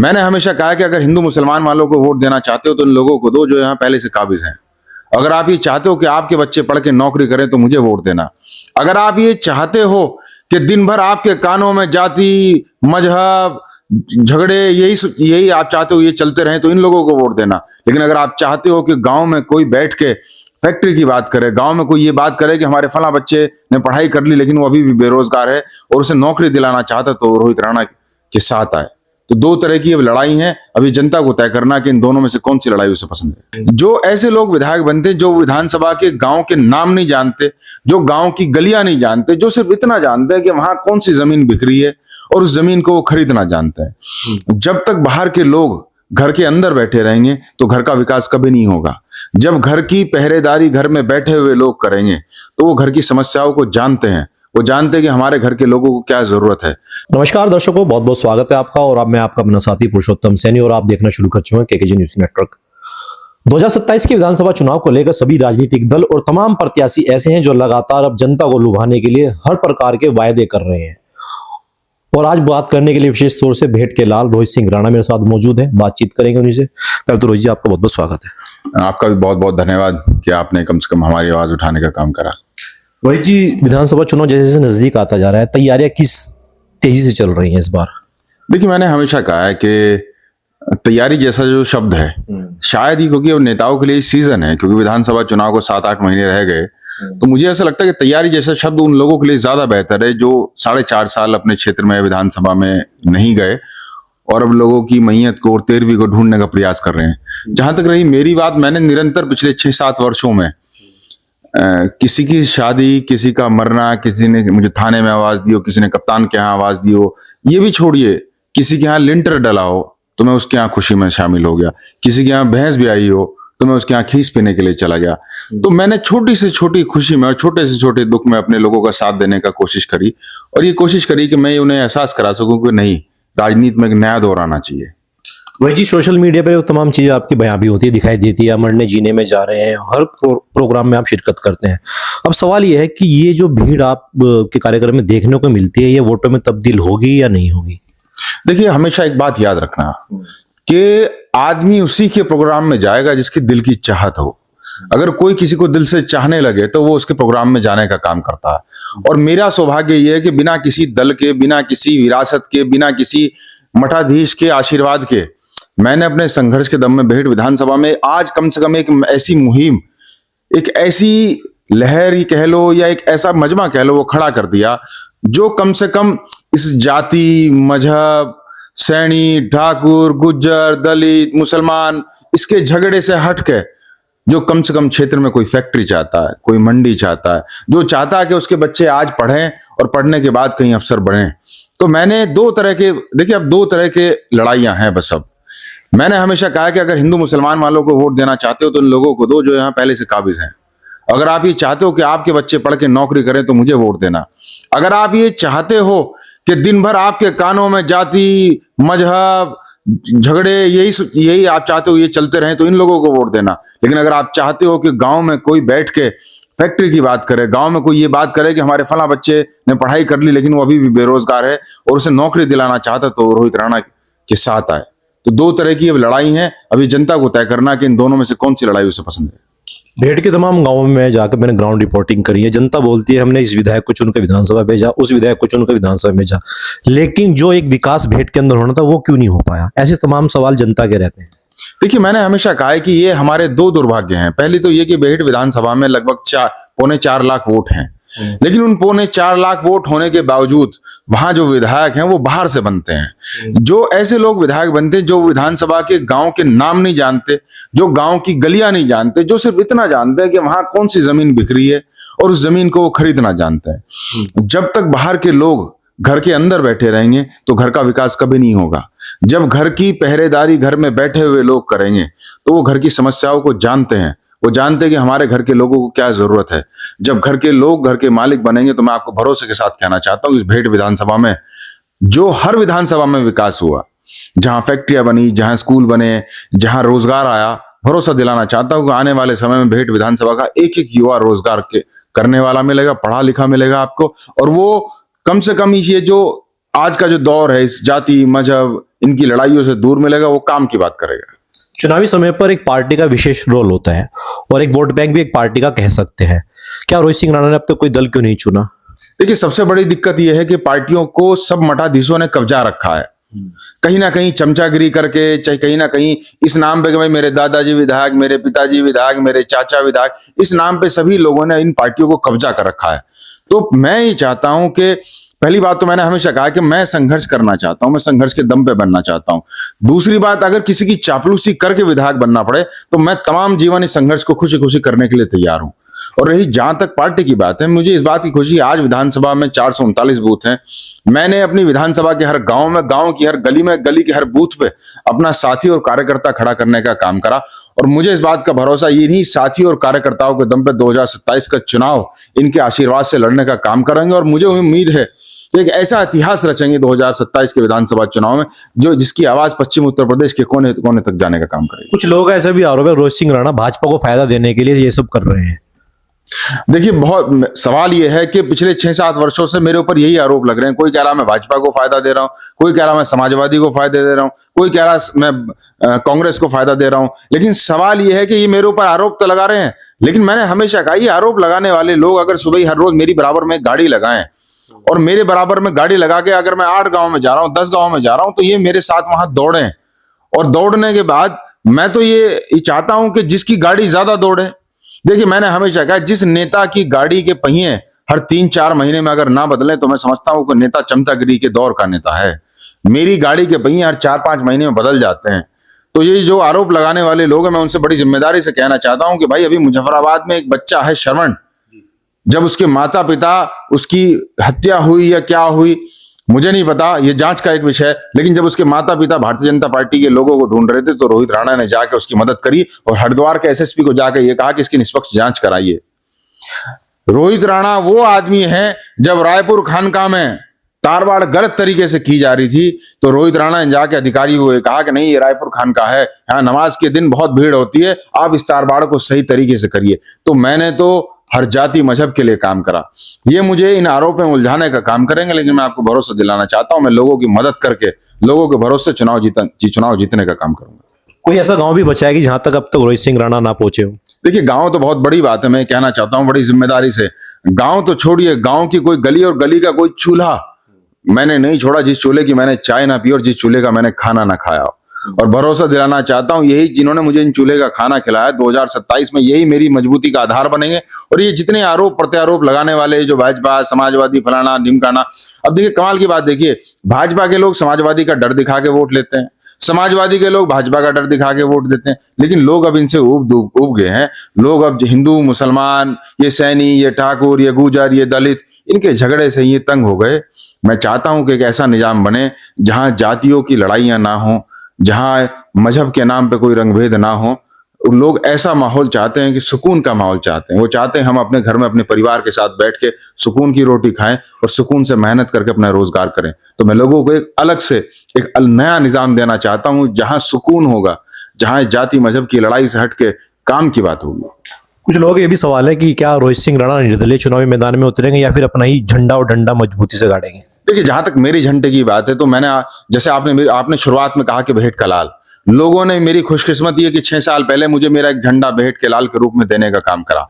मैंने हमेशा कहा कि अगर हिंदू मुसलमान वालों को वोट देना चाहते हो तो इन लोगों को दो जो यहाँ पहले से काबिज हैं। अगर आप ये चाहते हो कि आपके बच्चे पढ़ के नौकरी करें तो मुझे वोट देना। अगर आप ये चाहते हो कि दिन भर आपके कानों में जाति, मजहब, झगड़े यही आप चाहते हो ये चलते रहें तो इन लोगों को वोट देना। लेकिन अगर आप चाहते हो कि गांव में कोई बैठ के फैक्ट्री की बात करे, गांव में कोई ये बात करे कि हमारे फला बच्चे ने पढ़ाई कर ली लेकिन वो अभी भी बेरोजगार है और उसे नौकरी दिलाना चाहता तो रोहित राणा के साथ आए। तो दो तरह की अब लड़ाई है, अभी जनता को तय करना कि इन दोनों में से कौन सी लड़ाई उसे पसंद है। जो ऐसे लोग विधायक बनते जो विधानसभा के गांव के नाम नहीं जानते, जो गांव की गलियां नहीं जानते, जो सिर्फ इतना जानते हैं कि वहां कौन सी जमीन बिक्री है और उस जमीन को वो खरीदना जानते हैं। जब तक बाहर के लोग घर के अंदर बैठे रहेंगे तो घर का विकास कभी नहीं होगा। जब घर की पहरेदारी घर में बैठे हुए लोग करेंगे तो वो घर की समस्याओं को जानते हैं, वो जानते हैं कि हमारे घर के लोगों को क्या जरूरत है। नमस्कार दर्शकों, बहुत बहुत स्वागत है आपका और अब मैं आपका अपना साथी पुरुषोत्तम सैनी और आप देखना शुरू कर चुके हैं केकेजी न्यूज नेटवर्क। 2027 के विधानसभा चुनाव को लेकर सभी राजनीतिक दल और तमाम प्रत्याशी ऐसे हैं जो लगातार अब जनता को लुभाने के लिए हर प्रकार के वायदे कर रहे हैं। और आज बात करने के लिए विशेष तौर से भेंट के लाल रोहित सिंह राणा मेरे साथ मौजूद हैं, बातचीत करेंगे उन्हीं से। पहले तो रोहित जी आपका बहुत बहुत स्वागत है। आपका भी बहुत बहुत धन्यवाद कि आपने कम से कम हमारी आवाज उठाने का काम करा। रोहित जी, विधानसभा चुनाव जैसे जैसे नजदीक आता जा रहा है, तैयारियां किस तेजी से चल रही हैं इस बार? देखिए, मैंने हमेशा कहा है कि तैयारी जैसा जो शब्द है शायद ही क्योंकि अब नेताओं के लिए सीजन है, क्योंकि विधानसभा चुनाव को 7-8 महीने रह गए, तो मुझे ऐसा लगता है कि तैयारी जैसा शब्द उन लोगों के लिए ज्यादा बेहतर है जो 4.5 साल अपने क्षेत्र में विधानसभा में नहीं गए और अब लोगों की मैयत को और 13वीं को ढूंढने का प्रयास कर रहे हैं। जहां तक रही मेरी बात, मैंने निरंतर पिछले 6-7 वर्षों में किसी की शादी, किसी का मरना, किसी ने मुझे थाने में आवाज दी हो, किसी ने कप्तान के यहाँ आवाज दी हो, ये भी छोड़िए, किसी के यहाँ लिंटर डला हो तो मैं उसके यहाँ खुशी में शामिल हो गया, किसी के यहाँ भैंस भी आई हो तो मैं उसके यहाँ खीस पीने के लिए चला गया। तो मैंने छोटी से छोटी खुशी में और छोटे से छोटे दुख में अपने लोगों का साथ देने का कोशिश करी और ये कोशिश करी कि मैं उन्हें एहसास करा सकूं कि नहीं, राजनीति में एक नया दौर आना चाहिए। वही जी, सोशल मीडिया पे तमाम चीजें आपकी बयां भी होती है, दिखाई देती है, मरने जीने में जा रहे हैं, हर प्रोग्राम में आप शिरकत करते हैं। अब सवाल यह है कि ये जो भीड़ आप के कार्यक्रम में देखने को मिलती है, ये वोटों में तब्दील होगी या नहीं होगी? देखिए, हमेशा एक बात याद रखना कि आदमी उसी के प्रोग्राम में जाएगा जिसकी दिल की चाहत हो। अगर कोई किसी को दिल से चाहने लगे तो वो उसके प्रोग्राम में जाने का काम करता है। और मेरा सौभाग्य ये है कि बिना किसी दल के, बिना किसी विरासत के, बिना किसी मठाधीश के आशीर्वाद के मैंने अपने संघर्ष के दम में भेंट विधानसभा में आज कम से कम एक ऐसी मुहिम, एक ऐसी लहर ही कह लो या एक ऐसा मजमा कह लो, वो खड़ा कर दिया जो कम से कम इस जाति, मजहब, सैनी, ठाकुर, गुज्जर, दलित, मुसलमान, इसके झगड़े से हट के जो कम से कम क्षेत्र में कोई फैक्ट्री चाहता है, कोई मंडी चाहता है, जो चाहता है कि उसके बच्चे आज पढ़ें और पढ़ने के बाद कहीं अफसर बने। तो मैंने दो तरह के, देखिए अब दो तरह के लड़ाइयां हैं बस। अब मैंने हमेशा कहा कि अगर हिंदू मुसलमान वालों को वोट देना चाहते हो तो इन लोगों को दो जो यहाँ पहले से काबिज हैं। अगर आप ये चाहते हो कि आपके बच्चे पढ़ के नौकरी करें तो मुझे वोट देना। अगर आप ये चाहते हो कि दिन भर आपके कानों में जाति, मजहब, झगड़े यही आप चाहते हो ये चलते रहें तो इन लोगों को वोट देना। लेकिन अगर आप चाहते हो कि गांव में कोई बैठ के फैक्ट्री की बात करे, गांव में कोई ये बात करे कि हमारे फला बच्चे ने पढ़ाई कर ली लेकिन वो अभी भी बेरोजगार है और उसे नौकरी दिलाना चाहता तो रोहित राणा के साथ आए। तो दो तरह की अब लड़ाई है, अभी जनता को तय करना कि इन दोनों में से कौन सी लड़ाई उसे पसंद है। भेंट के तमाम गांवों में जाकर मैंने ग्राउंड रिपोर्टिंग करी है। जनता बोलती है हमने इस विधायक को चुनकर विधानसभा भेजा, उस विधायक को चुनकर विधानसभा भेजा, लेकिन जो एक विकास भेंट के अंदर होना था वो क्यों नहीं हो पाया? ऐसे तमाम सवाल जनता के रहते हैं। देखिए, मैंने हमेशा कहा है कि ये हमारे दो दुर्भाग्य हैं। पहली तो ये कि भेंट विधानसभा में लगभग 4.25 लाख वोट हैं, लेकिन उन 4.25 लाख वोट होने के बावजूद वहां जो विधायक हैं वो बाहर से बनते हैं। जो ऐसे लोग विधायक बनते हैं जो विधानसभा के गांव के नाम नहीं जानते, जो गांव की गलियां नहीं जानते, जो सिर्फ इतना जानते हैं कि वहां कौन सी जमीन बिक्री है और उस जमीन को वो खरीदना जानते हैं। जब तक बाहर के लोग घर के अंदर बैठे रहेंगे तो घर का विकास कभी नहीं होगा। जब घर की पहरेदारी घर में बैठे हुए लोग करेंगे तो वो घर की समस्याओं को जानते हैं, वो जानते हैं कि हमारे घर के लोगों को क्या जरूरत है। जब घर के लोग घर के मालिक बनेंगे तो मैं आपको भरोसे के साथ कहना चाहता हूं इस भेंट विधानसभा में जो हर विधानसभा में विकास हुआ, जहां फैक्ट्रियां बनी, जहां स्कूल बने, जहां रोजगार आया, भरोसा दिलाना चाहता हूं कि आने वाले समय में भेंट विधानसभा का एक एक युवा रोजगार के करने वाला मिलेगा, पढ़ा लिखा मिलेगा आपको। और वो कम से कम ये जो आज का जो दौर है इस जाति, मजहब, इनकी लड़ाइयों से दूर मिलेगा, वो काम की बात करेगा। चुनावी समय पर एक पार्टी का विशेष रोल होता है और एक वोट बैंक भी एक पार्टी का कह सकते हैं। क्या रोहित सिंह राणा ने अब तक कोई दल क्यों नहीं चुना? देखिए, सबसे बड़ी दिक्कत यह है कि पार्टियों को सब मठाधीशों ने कब्जा रखा है, कहीं ना कहीं चमचागिरी करके, चाहे कहीं ना कहीं इस नाम पे कि भाई मेरे दादाजी विधायक, मेरे पिताजी विधायक, मेरे चाचा विधायक, इस नाम पे सभी लोगों ने इन पार्टियों को कब्जा कर रखा है। तो मैं ये चाहता हूं कि पहली बात तो मैंने हमेशा कहा कि मैं संघर्ष करना चाहता हूं, मैं संघर्ष के दम पे बनना चाहता हूं। दूसरी बात, अगर किसी की चापलूसी करके विधायक बनना पड़े तो मैं तमाम जीवन इस संघर्ष को खुशी खुशी करने के लिए तैयार हूं। और रही जहां तक पार्टी की बात है, मुझे इस बात की खुशी, आज विधानसभा में 439 बूथ हैं। मैंने अपनी विधानसभा के हर गांव में, गांव की हर गली में, गली के हर बूथ पे अपना साथी और कार्यकर्ता खड़ा करने का काम करा। और मुझे इस बात का भरोसा, इन्हीं साथी और कार्यकर्ताओं के दम पे 2027 का चुनाव इनके आशीर्वाद से लड़ने का काम करेंगे। और मुझे उम्मीद है कि एक ऐसा इतिहास रचेंगे 2027 के विधानसभा चुनाव में, जो जिसकी आवाज पश्चिम उत्तर प्रदेश के कोने कोने तक जाने का काम करेगी। कुछ लोग ऐसे भी आरोप है रोहित सिंह राणा भाजपा को फायदा देने के लिए ये सब कर रहे हैं। देखिए, बहुत सवाल यह है कि पिछले 6-7 वर्षों से मेरे ऊपर यही आरोप लग रहे हैं। कोई कह रहा मैं भाजपा को फायदा दे रहा हूं, कोई कह रहा मैं समाजवादी को फायदा दे रहा हूं, कोई कह रहा मैं कांग्रेस को फायदा दे रहा हूं। लेकिन सवाल यह है कि ये मेरे ऊपर आरोप तो लगा रहे हैं, लेकिन मैंने हमेशा कहा, ये आरोप लगाने वाले लोग अगर सुबह ही हर रोज मेरी बराबर में गाड़ी लगाएं और मेरे बराबर में गाड़ी लगा के अगर मैं 8 गांव में जा रहा हूं, 10 गांव में जा रहा हूं, तो ये मेरे साथ वहां दौड़ें। और दौड़ने के बाद मैं तो ये चाहता हूं कि जिसकी गाड़ी ज्यादा दौड़े। देखिए, मैंने हमेशा कहा, जिस नेता की गाड़ी के पहिए हर 3-4 महीने में अगर ना बदले तो मैं समझता हूं कि नेता चमचागिरी के दौर का नेता है। मेरी गाड़ी के पहिए हर 4-5 महीने में बदल जाते हैं। तो ये जो आरोप लगाने वाले लोग हैं, मैं उनसे बड़ी जिम्मेदारी से कहना चाहता हूं कि भाई, अभी मुजफ्फराबाद में एक बच्चा है श्रवण, जब उसके माता पिता, उसकी हत्या हुई या क्या हुई मुझे नहीं पता, ये जांच का एक विषय है, लेकिन जब उसके माता पिता भारतीय जनता पार्टी के लोगों को ढूंढ रहे थे तो रोहित राणा ने जाके उसकी मदद करी और हरिद्वार के एसएसपी को जाकर ये कहा कि इसकी निष्पक्ष जांच कराइए। रोहित राणा वो आदमी है, जब रायपुर खानका में तारवाड़ गलत तरीके से की जा रही थी तो रोहित राणा ने जाके अधिकारी को कहा कि नहीं, ये रायपुर खानका है, यहाँ नमाज के दिन बहुत भीड़ होती है, आप इस तारवाड़ को सही तरीके से करिए। तो मैंने तो हर जाति मजहब के लिए काम करा। ये मुझे इन आरोप में उलझाने का काम करेंगे, लेकिन मैं आपको भरोसा दिलाना चाहता हूं, मैं लोगों की मदद करके, लोगों के भरोसे चुनाव जीतने का काम करूंगा। कोई ऐसा गांव भी बचा है कि जहां तक अब तक रोहित सिंह राणा ना पहुंचे हो? देखिए, गांव तो बहुत बड़ी बात है, मैं कहना चाहता हूं बड़ी जिम्मेदारी से। गांव तो छोड़िए, गांव की कोई गली और गली का कोई चूल्हा मैंने नहीं छोड़ा जिस चूल्हे की मैंने चाय ना पी और जिस चूल्हे का मैंने खाना ना खाया। और भरोसा दिलाना चाहता हूं, यही जिन्होंने मुझे इन चूल्हे का खाना खिलाया 2027 में, यही मेरी मजबूती का आधार बनेंगे। और ये जितने आरोप प्रत्यारोप लगाने वाले जो भाजपा, समाजवादी, फलाना ढिमकाना, अब देखिए कमाल की बात, देखिए भाजपा के लोग समाजवादी का डर दिखा के वोट लेते हैं, समाजवादी के लोग भाजपा का डर दिखा के वोट देते हैं, लेकिन लोग अब इनसे उब गए हैं। लोग अब हिंदू, मुसलमान, ये सैनी, ये ठाकुर, ये गुजर, ये दलित, इनके झगड़े से ये तंग हो गए। मैं चाहता हूं कि एक ऐसा निजाम बने जहां जातियों की लड़ाइयां ना हो, जहां मजहब के नाम पे कोई रंगभेद ना हो। लोग ऐसा माहौल चाहते हैं कि सुकून का माहौल चाहते हैं। वो चाहते हैं हम अपने घर में अपने परिवार के साथ बैठ के सुकून की रोटी खाएं और सुकून से मेहनत करके अपना रोजगार करें। तो मैं लोगों को एक अलग से एक नया निजाम देना चाहता हूं, जहां सुकून होगा, जहां जाति मजहब की लड़ाई से हट के काम की बात होगी। कुछ लोग ये भी सवाल है कि क्या रोहित सिंह राणा निर्दलीय चुनावी मैदान में उतरेंगे या फिर अपना ही झंडा और डंडा मजबूती से गाड़ेंगे? देखिए, जहां तक मेरी झंडे की बात है तो मैंने, जैसे आपने शुरुआत में कहा कि भेंट का लाल, लोगों ने मेरी खुशकिस्मती है कि 6 साल पहले मुझे मेरा एक झंडा भेंट के लाल के रूप में देने का काम करा।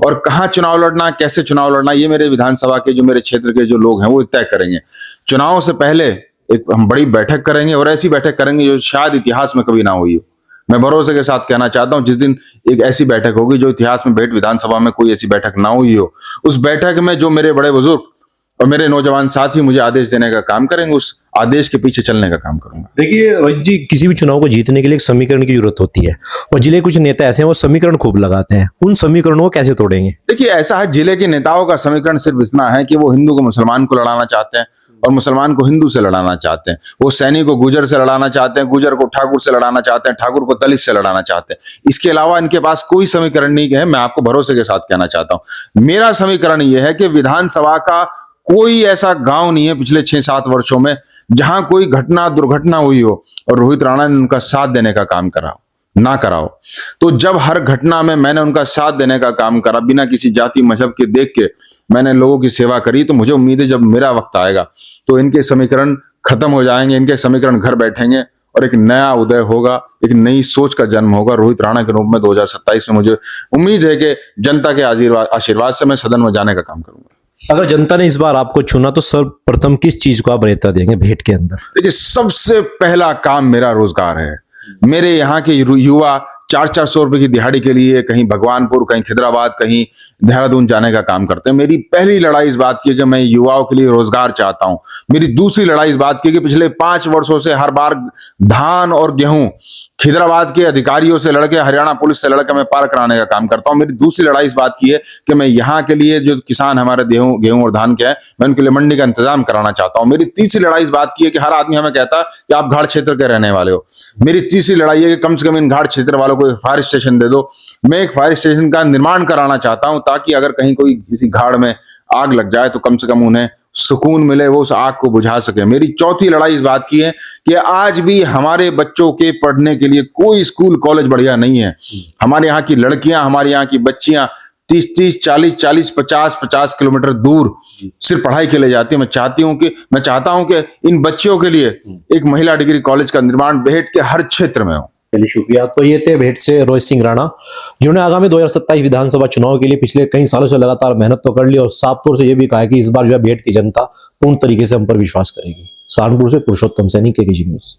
और कहां चुनाव लड़ना, कैसे चुनाव लड़ना, ये मेरे विधानसभा के, जो मेरे क्षेत्र के जो लोग हैं वो तय करेंगे। चुनाव से पहले एक हम बड़ी बैठक करेंगे और ऐसी बैठक करेंगे जो शायद इतिहास में कभी ना हुई हो। मैं भरोसे के साथ कहना चाहता हूं, जिस दिन एक ऐसी बैठक होगी जो इतिहास में भेंट विधानसभा में कोई ऐसी बैठक ना हुई हो, उस बैठक में जो मेरे बड़े बुजुर्ग और मेरे नौजवान साथी मुझे आदेश देने का काम करेंगे, उस आदेश के पीछे चलने का काम करूंगा। देखिए रोहित जी, किसी भी चुनाव को जीतने के लिए एक समीकरण की जरूरत होती है और जिले कुछ नेता ऐसे हैं वो समीकरण खूब लगाते हैं। उन समीकरणों को कैसे तोड़ेंगे? देखिए, ऐसा है, जिले के नेताओं का समीकरण सिर्फ इतना है कि वो हिंदू को मुसलमान को लड़ाना चाहते हैं और मुसलमान को हिंदू से लड़ाना चाहते हैं। वो सैनी को गुजर से लड़ाना चाहते हैं, गुजर को ठाकुर से लड़ाना चाहते हैं, ठाकुर को दलित से लड़ाना चाहते हैं। इसके अलावा इनके पास कोई समीकरण नहीं है। मैं आपको भरोसे के साथ कहना चाहता हूं, मेरा समीकरण यह है कि विधानसभा का कोई ऐसा गांव नहीं है पिछले 6-7 वर्षों में जहां कोई घटना, दुर्घटना हुई हो और रोहित राणा ने उनका साथ देने का काम ना कराओ। तो जब हर घटना में मैंने उनका साथ देने का काम करा, बिना किसी जाति मजहब के देख के मैंने लोगों की सेवा करी, तो मुझे उम्मीद है जब मेरा वक्त आएगा तो इनके समीकरण खत्म हो जाएंगे, इनके समीकरण घर बैठेंगे और एक नया उदय होगा, एक नई सोच का जन्म होगा रोहित राणा के रूप में 2027 में। मुझे उम्मीद है कि जनता के आशीर्वाद से मैं सदन में जाने का काम करूंगा। अगर जनता ने इस बार आपको चुना तो सर्वप्रथम किस चीज को आप वरीयता देंगे भेंट के अंदर? देखिए, सबसे पहला काम मेरा रोजगार है। मेरे यहाँ के युवा 400-400 रुपए की दिहाड़ी के लिए कहीं भगवानपुर, कहीं खिदराबाद, कहीं देहरादून जाने का काम करते हैं। मेरी पहली लड़ाई इस बात की है कि मैं युवाओं के लिए रोजगार चाहता हूं। मेरी दूसरी लड़ाई इस बात की है कि पिछले 5 वर्षों से हर बार धान और गेहूं खिदराबाद के अधिकारियों से लड़के, हरियाणा पुलिस से लड़के मैं पार कराने का काम करता हूं। मेरी दूसरी लड़ाई इस बात की है कि मैं यहाँ के लिए जो किसान हमारे गेहूं और धान के हैं, मैं उनके लिए मंडी का इंतजाम कराना चाहता हूं। मेरी तीसरी लड़ाई इस बात की है कि हर आदमी हमें कहता है कि आप घाट क्षेत्र के रहने वाले हो। मेरी तीसरी लड़ाई है कि कम से कम इन घाट क्षेत्र वालों को फायर स्टेशन दे दो। मैं एक फायर स्टेशन का निर्माण कराना चाहता हूं ताकि अगर कहीं कोई किसी घाड़ में आग लग जाए तो कम से कम उन्हें सुकून मिले, वो उस आग को बुझा सके। मेरी चौथी लड़ाई इस बात की है कि आज भी हमारे बच्चों के पढ़ने के लिए कोई स्कूल कॉलेज बढ़िया नहीं है। हमारे यहाँ की लड़कियां, हमारे यहाँ की बच्चियां 30-30, 40-40, 50-50 किलोमीटर दूर सिर्फ पढ़ाई के लिए जाती है। मैं चाहता हूं कि इन बच्चियों के लिए एक महिला डिग्री कॉलेज का निर्माण भेंट के हर क्षेत्र में हो। चलिए, शुक्रिया। तो ये थे भेंट से रोहित सिंह राणा, जिन्होंने आगामी 2027 विधानसभा चुनाव के लिए पिछले कई सालों से लगातार मेहनत तो कर ली और साफ तौर से ये भी कहा है कि इस बार जो है भेंट की जनता पूर्ण तरीके से हम पर विश्वास करेगी। सहारनपुर से पुरुषोत्तम सैनी, केकेजी न्यूज।